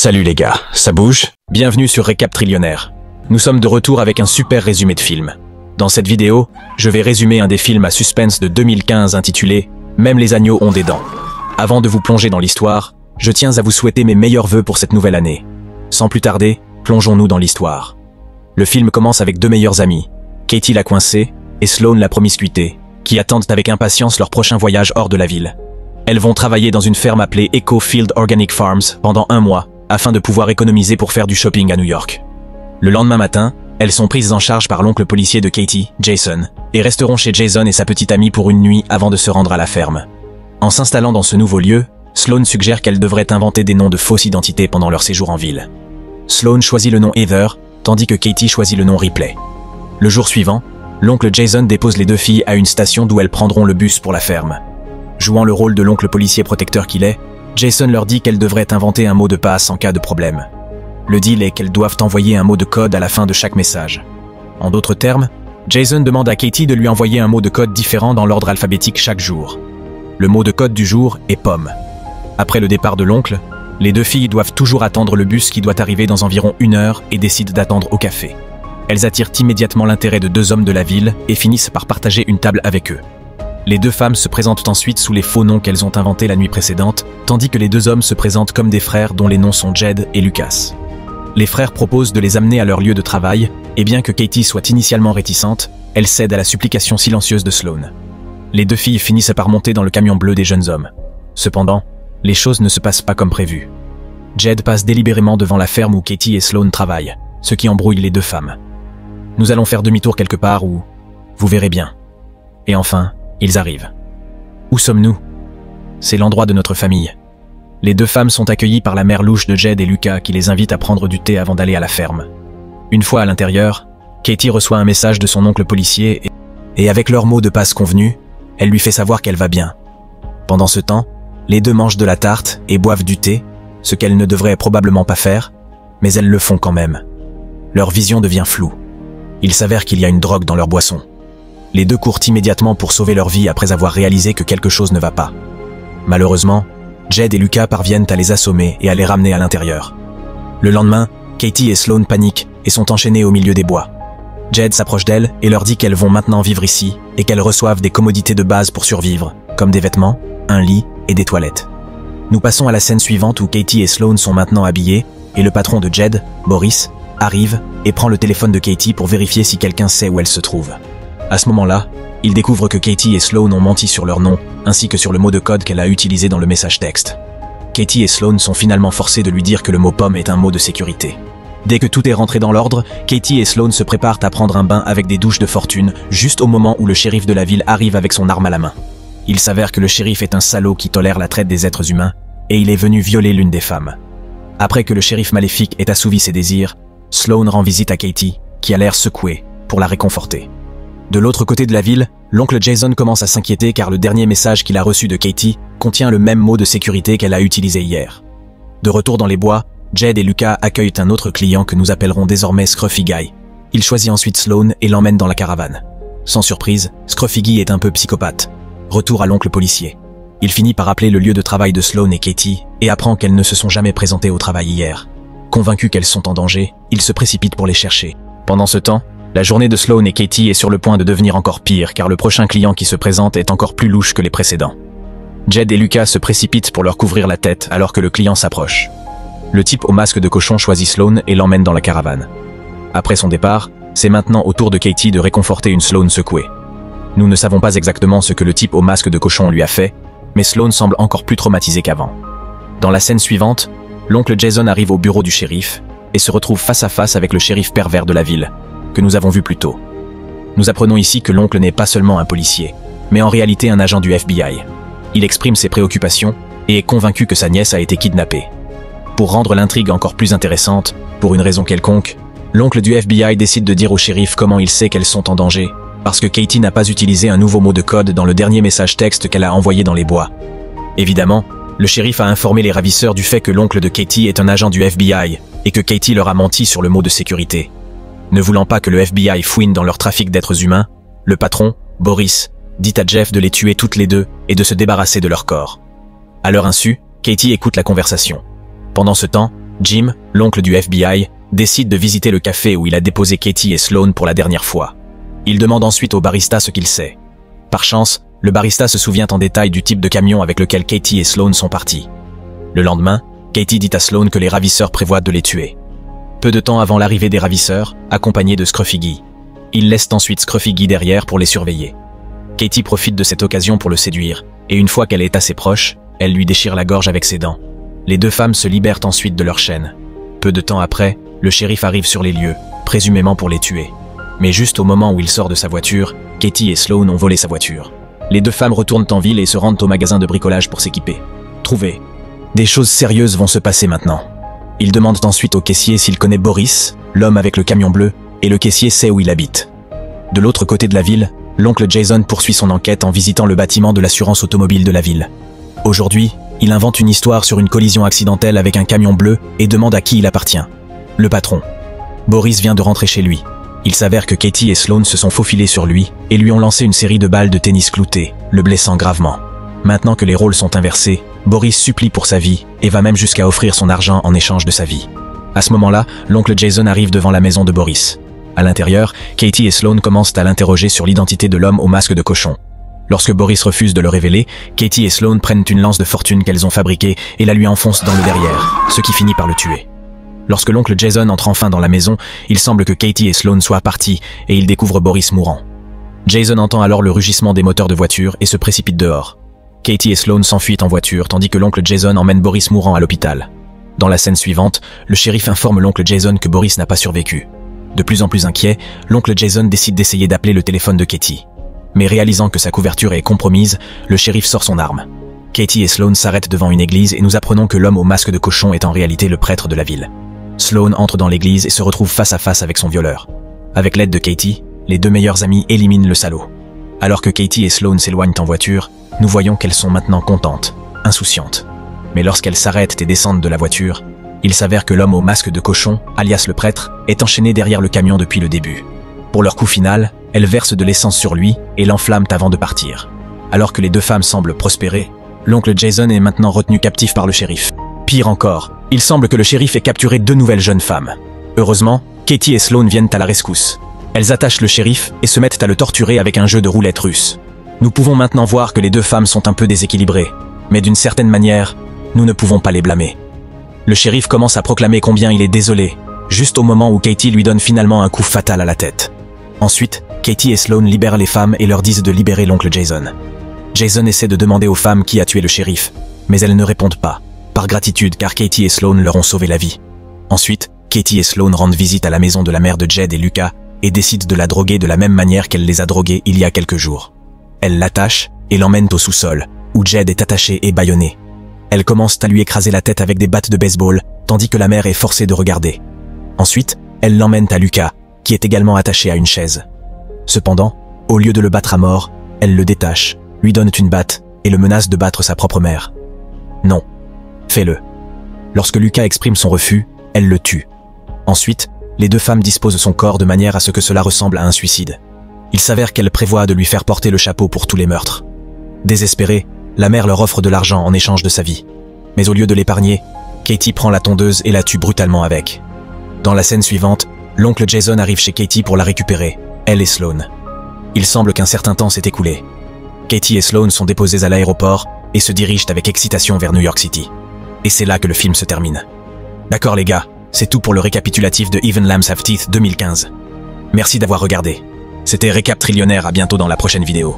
Salut les gars, ça bouge? Bienvenue sur Récap Trillionnaire. Nous sommes de retour avec un super résumé de film. Dans cette vidéo, je vais résumer un des films à suspense de 2015 intitulé « Même les agneaux ont des dents ». Avant de vous plonger dans l'histoire, je tiens à vous souhaiter mes meilleurs vœux pour cette nouvelle année. Sans plus tarder, plongeons-nous dans l'histoire. Le film commence avec deux meilleurs amis, Katie la coincée et Sloane la promiscuité, qui attendent avec impatience leur prochain voyage hors de la ville. Elles vont travailler dans une ferme appelée Echo Field Organic Farms pendant 1 mois, afin de pouvoir économiser pour faire du shopping à New York. Le lendemain matin, elles sont prises en charge par l'oncle policier de Katie, Jason, et resteront chez Jason et sa petite amie pour une nuit avant de se rendre à la ferme. En s'installant dans ce nouveau lieu, Sloane suggère qu'elles devraient inventer des noms de fausses identités pendant leur séjour en ville. Sloane choisit le nom Heather, tandis que Katie choisit le nom Ripley. Le jour suivant, l'oncle Jason dépose les deux filles à une station d'où elles prendront le bus pour la ferme. Jouant le rôle de l'oncle policier protecteur qu'il est, Jason leur dit qu'elles devraient inventer un mot de passe en cas de problème. Le deal est qu'elles doivent envoyer un mot de code à la fin de chaque message. En d'autres termes, Jason demande à Katie de lui envoyer un mot de code différent dans l'ordre alphabétique chaque jour. Le mot de code du jour est pomme. Après le départ de l'oncle, les deux filles doivent toujours attendre le bus qui doit arriver dans environ 1 heure et décident d'attendre au café. Elles attirent immédiatement l'intérêt de deux hommes de la ville et finissent par partager une table avec eux. Les deux femmes se présentent ensuite sous les faux noms qu'elles ont inventés la nuit précédente, tandis que les deux hommes se présentent comme des frères dont les noms sont Jed et Lucas. Les frères proposent de les amener à leur lieu de travail, et bien que Katie soit initialement réticente, elle cède à la supplication silencieuse de Sloane. Les deux filles finissent par monter dans le camion bleu des jeunes hommes. Cependant, les choses ne se passent pas comme prévu. Jed passe délibérément devant la ferme où Katie et Sloane travaillent, ce qui embrouille les deux femmes. Nous allons faire demi-tour quelque part où... vous verrez bien. Et enfin, ils arrivent. Où sommes-nous? C'est l'endroit de notre famille. Les deux femmes sont accueillies par la mère louche de Jed et Lucas qui les invite à prendre du thé avant d'aller à la ferme. Une fois à l'intérieur, Katie reçoit un message de son oncle policier et avec leur mot de passe convenu, elle lui fait savoir qu'elle va bien. Pendant ce temps, les deux mangent de la tarte et boivent du thé, ce qu'elles ne devraient probablement pas faire, mais elles le font quand même. Leur vision devient floue. Il s'avère qu'il y a une drogue dans leur boisson. Les deux courent immédiatement pour sauver leur vie après avoir réalisé que quelque chose ne va pas. Malheureusement, Jed et Lucas parviennent à les assommer et à les ramener à l'intérieur. Le lendemain, Katie et Sloane paniquent et sont enchaînées au milieu des bois. Jed s'approche d'elles et leur dit qu'elles vont maintenant vivre ici et qu'elles reçoivent des commodités de base pour survivre, comme des vêtements, un lit et des toilettes. Nous passons à la scène suivante où Katie et Sloane sont maintenant habillées et le patron de Jed, Boris, arrive et prend le téléphone de Katie pour vérifier si quelqu'un sait où elle se trouve. À ce moment-là, il découvre que Katie et Sloane ont menti sur leur nom, ainsi que sur le mot de code qu'elle a utilisé dans le message texte. Katie et Sloane sont finalement forcés de lui dire que le mot pomme est un mot de sécurité. Dès que tout est rentré dans l'ordre, Katie et Sloane se préparent à prendre un bain avec des douches de fortune, juste au moment où le shérif de la ville arrive avec son arme à la main. Il s'avère que le shérif est un salaud qui tolère la traite des êtres humains, et il est venu violer l'une des femmes. Après que le shérif maléfique ait assouvi ses désirs, Sloane rend visite à Katie, qui a l'air secouée, pour la réconforter. De l'autre côté de la ville, l'oncle Jason commence à s'inquiéter car le dernier message qu'il a reçu de Katie contient le même mot de sécurité qu'elle a utilisé hier. De retour dans les bois, Jed et Lucas accueillent un autre client que nous appellerons désormais Scruffy Guy. Il choisit ensuite Sloane et l'emmène dans la caravane. Sans surprise, Scruffy Guy est un peu psychopathe. Retour à l'oncle policier. Il finit par appeler le lieu de travail de Sloane et Katie et apprend qu'elles ne se sont jamais présentées au travail hier. Convaincus qu'elles sont en danger, il se précipite pour les chercher. Pendant ce temps, la journée de Sloane et Katie est sur le point de devenir encore pire car le prochain client qui se présente est encore plus louche que les précédents. Jed et Lucas se précipitent pour leur couvrir la tête alors que le client s'approche. Le type au masque de cochon choisit Sloane et l'emmène dans la caravane. Après son départ, c'est maintenant au tour de Katie de réconforter une Sloane secouée. Nous ne savons pas exactement ce que le type au masque de cochon lui a fait, mais Sloane semble encore plus traumatisée qu'avant. Dans la scène suivante, l'oncle Jason arrive au bureau du shérif et se retrouve face à face avec le shérif pervers de la ville, que nous avons vu plus tôt. Nous apprenons ici que l'oncle n'est pas seulement un policier, mais en réalité un agent du FBI. Il exprime ses préoccupations et est convaincu que sa nièce a été kidnappée. Pour rendre l'intrigue encore plus intéressante, pour une raison quelconque, l'oncle du FBI décide de dire au shérif comment il sait qu'elles sont en danger, parce que Katie n'a pas utilisé un nouveau mot de code dans le dernier message texte qu'elle a envoyé dans les bois. Évidemment, le shérif a informé les ravisseurs du fait que l'oncle de Katie est un agent du FBI et que Katie leur a menti sur le mot de sécurité. Ne voulant pas que le FBI fouine dans leur trafic d'êtres humains, le patron, Boris, dit à Jeff de les tuer toutes les deux et de se débarrasser de leur corps. À leur insu, Katie écoute la conversation. Pendant ce temps, Jim, l'oncle du FBI, décide de visiter le café où il a déposé Katie et Sloan pour la dernière fois. Il demande ensuite au barista ce qu'il sait. Par chance, le barista se souvient en détail du type de camion avec lequel Katie et Sloan sont partis. Le lendemain, Katie dit à Sloan que les ravisseurs prévoient de les tuer. Peu de temps avant l'arrivée des ravisseurs, accompagnés de Scruffy Guy. Ils laissent ensuite Scruffy Guy derrière pour les surveiller. Katie profite de cette occasion pour le séduire, et une fois qu'elle est assez proche, elle lui déchire la gorge avec ses dents. Les deux femmes se libèrent ensuite de leur chaîne. Peu de temps après, le shérif arrive sur les lieux, présumément pour les tuer. Mais juste au moment où il sort de sa voiture, Katie et Sloan ont volé sa voiture. Les deux femmes retournent en ville et se rendent au magasin de bricolage pour s'équiper. Trouvé. Des choses sérieuses vont se passer maintenant. Ils demandent ensuite au caissier s'il connaît Boris, l'homme avec le camion bleu, et le caissier sait où il habite. De l'autre côté de la ville, l'oncle Jason poursuit son enquête en visitant le bâtiment de l'assurance automobile de la ville. Aujourd'hui, il invente une histoire sur une collision accidentelle avec un camion bleu et demande à qui il appartient. Le patron. Boris vient de rentrer chez lui. Il s'avère que Katie et Sloan se sont faufilés sur lui et lui ont lancé une série de balles de tennis cloutées, le blessant gravement. Maintenant que les rôles sont inversés, Boris supplie pour sa vie et va même jusqu'à offrir son argent en échange de sa vie. À ce moment-là, l'oncle Jason arrive devant la maison de Boris. À l'intérieur, Katie et Sloan commencent à l'interroger sur l'identité de l'homme au masque de cochon. Lorsque Boris refuse de le révéler, Katie et Sloan prennent une lance de fortune qu'elles ont fabriquée et la lui enfoncent dans le derrière, ce qui finit par le tuer. Lorsque l'oncle Jason entre enfin dans la maison, il semble que Katie et Sloan soient partis et il découvre Boris mourant. Jason entend alors le rugissement des moteurs de voiture et se précipite dehors. Katie et Sloan s'enfuient en voiture tandis que l'oncle Jason emmène Boris mourant à l'hôpital. Dans la scène suivante, le shérif informe l'oncle Jason que Boris n'a pas survécu. De plus en plus inquiet, l'oncle Jason décide d'essayer d'appeler le téléphone de Katie. Mais réalisant que sa couverture est compromise, le shérif sort son arme. Katie et Sloan s'arrêtent devant une église et nous apprenons que l'homme au masque de cochon est en réalité le prêtre de la ville. Sloan entre dans l'église et se retrouve face à face avec son violeur. Avec l'aide de Katie, les deux meilleurs amis éliminent le salaud. Alors que Katie et Sloan s'éloignent en voiture, nous voyons qu'elles sont maintenant contentes, insouciantes. Mais lorsqu'elles s'arrêtent et descendent de la voiture, il s'avère que l'homme au masque de cochon, alias le prêtre, est enchaîné derrière le camion depuis le début. Pour leur coup final, elles versent de l'essence sur lui et l'enflamment avant de partir. Alors que les deux femmes semblent prospérer, l'oncle Jason est maintenant retenu captif par le shérif. Pire encore, il semble que le shérif ait capturé deux nouvelles jeunes femmes. Heureusement, Katie et Sloan viennent à la rescousse. Elles attachent le shérif et se mettent à le torturer avec un jeu de roulette russe. Nous pouvons maintenant voir que les deux femmes sont un peu déséquilibrées, mais d'une certaine manière, nous ne pouvons pas les blâmer. Le shérif commence à proclamer combien il est désolé, juste au moment où Katie lui donne finalement un coup fatal à la tête. Ensuite, Katie et Sloan libèrent les femmes et leur disent de libérer l'oncle Jason. Jason essaie de demander aux femmes qui a tué le shérif, mais elles ne répondent pas, par gratitude car Katie et Sloan leur ont sauvé la vie. Ensuite, Katie et Sloan rendent visite à la maison de la mère de Jed et Lucas et décident de la droguer de la même manière qu'elle les a drogués il y a quelques jours. Elles l'attachent et l'emmènent au sous-sol, où Jed est attaché et bâillonné. Elles commencent à lui écraser la tête avec des battes de baseball, tandis que la mère est forcée de regarder. Ensuite, elles l'emmènent à Lucas, qui est également attaché à une chaise. Cependant, au lieu de le battre à mort, elles le détachent, lui donnent une batte et le menacent de battre sa propre mère. Non. Fais-le. Lorsque Lucas exprime son refus, elle le tue. Ensuite, les deux femmes disposent son corps de manière à ce que cela ressemble à un suicide. Il s'avère qu'elle prévoit de lui faire porter le chapeau pour tous les meurtres. Désespérée, la mère leur offre de l'argent en échange de sa vie. Mais au lieu de l'épargner, Katie prend la tondeuse et la tue brutalement avec. Dans la scène suivante, l'oncle Jason arrive chez Katie pour la récupérer, elle et Sloan. Il semble qu'un certain temps s'est écoulé. Katie et Sloan sont déposées à l'aéroport et se dirigent avec excitation vers New York City. Et c'est là que le film se termine. D'accord les gars, c'est tout pour le récapitulatif de Even Lambs Have Teeth 2015. Merci d'avoir regardé. C'était Récap Trillionnaire, à bientôt dans la prochaine vidéo.